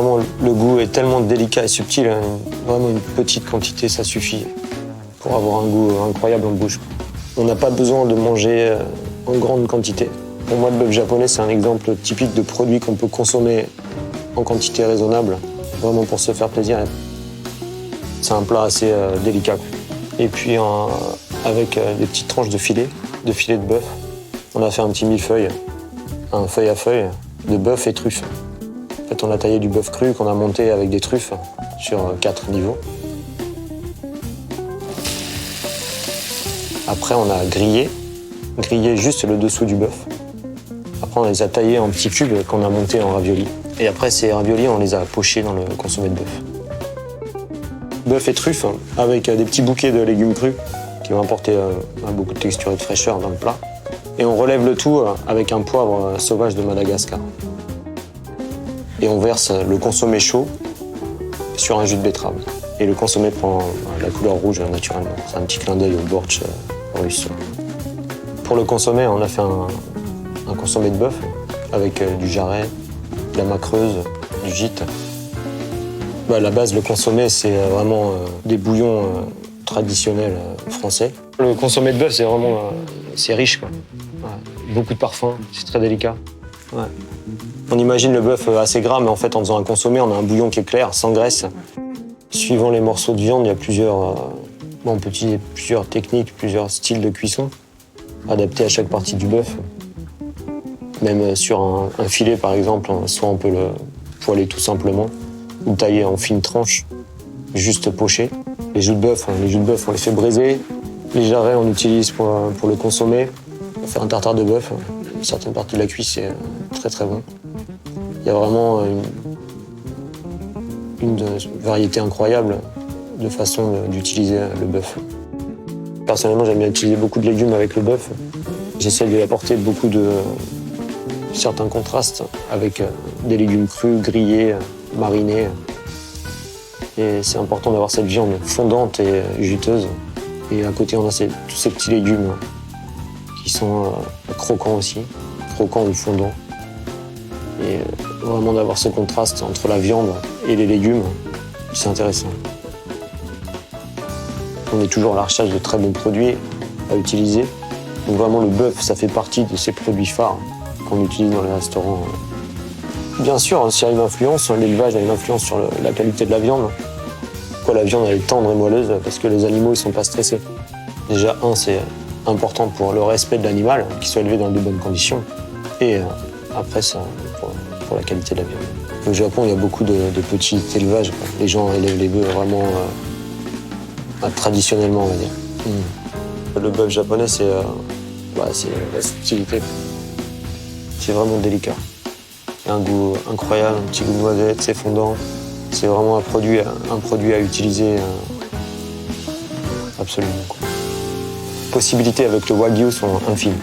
Vraiment, le goût est tellement délicat et subtil, hein, vraiment une petite quantité, ça suffit pour avoir un goût incroyable en bouche. On n'a pas besoin de manger en grande quantité. Pour moi, le bœuf japonais, c'est un exemple typique de produit qu'on peut consommer en quantité raisonnable, vraiment pour se faire plaisir. C'est un plat assez délicat. Et puis, avec des petites tranches de filet de bœuf, on a fait un petit millefeuille, un feuille à feuille de bœuf et truffes. En fait, on a taillé du bœuf cru qu'on a monté avec des truffes sur 4 niveaux. Après, on a grillé juste le dessous du bœuf. Après, on les a taillés en petits cubes qu'on a montés en raviolis. Et après, ces raviolis, on les a pochés dans le consommé de bœuf. Bœuf et truffes avec des petits bouquets de légumes crus qui vont apporter beaucoup de texture et de fraîcheur dans le plat. Et on relève le tout avec un poivre sauvage de Madagascar. Et on verse le consommé chaud sur un jus de betterave. Et le consommé prend la couleur rouge naturellement. C'est un petit clin d'œil au bortsch russe. Pour le consommé, on a fait un consommé de bœuf avec du jarret, de la macreuse, du gîte. À la base, le consommé, c'est vraiment des bouillons traditionnels français. Le consommé de bœuf, c'est vraiment c'est riche, quoi. Ouais, beaucoup de parfums, c'est très délicat. Ouais. On imagine le bœuf assez gras, mais en fait, en faisant un consommé, on a un bouillon qui est clair, sans graisse. Suivant les morceaux de viande, il y a plusieurs techniques, plusieurs styles de cuisson adaptés à chaque partie du bœuf. Même sur un filet, par exemple, soit on peut le poêler tout simplement, ou tailler en fines tranches, juste pochées. Les joues de bœuf, on les fait braiser. Les jarrets, on utilise pour le consommer. On fait un tartare de bœuf. Une certaine partie de la cuisse, c'est très très bon. Il y a vraiment une variété incroyable de façon d'utiliser le bœuf. Personnellement, j'aime bien utiliser beaucoup de légumes avec le bœuf. J'essaie de lui apporter beaucoup de certains contrastes avec des légumes crus, grillés, marinés. Et c'est important d'avoir cette viande fondante et juteuse. Et à côté, on a tous ces petits légumes qui sont croquants aussi, croquants ou fondants. Et vraiment d'avoir ce contraste entre la viande et les légumes, c'est intéressant. On est toujours à la recherche de très bons produits à utiliser. Donc vraiment, le bœuf, ça fait partie de ces produits phares qu'on utilise dans les restaurants. Bien sûr, s'il y a une influence, l'élevage a une influence sur la qualité de la viande. Pourquoi la viande elle est tendre et moelleuse? Parce que les animaux, ils sont pas stressés. Déjà, c'est important pour le respect de l'animal, qu'il soit élevé dans de bonnes conditions. Et après, ça, pour la qualité de la viande. Au Japon, il y a beaucoup de petits élevages. Les gens élèvent les bœufs vraiment traditionnellement, on va dire. Le bœuf japonais, c'est la subtilité. C'est vraiment délicat. Il y a un goût incroyable, un petit goût de noisette, c'est fondant. C'est vraiment un produit à utiliser absolument. Possibilités avec le wagyu sont infimes.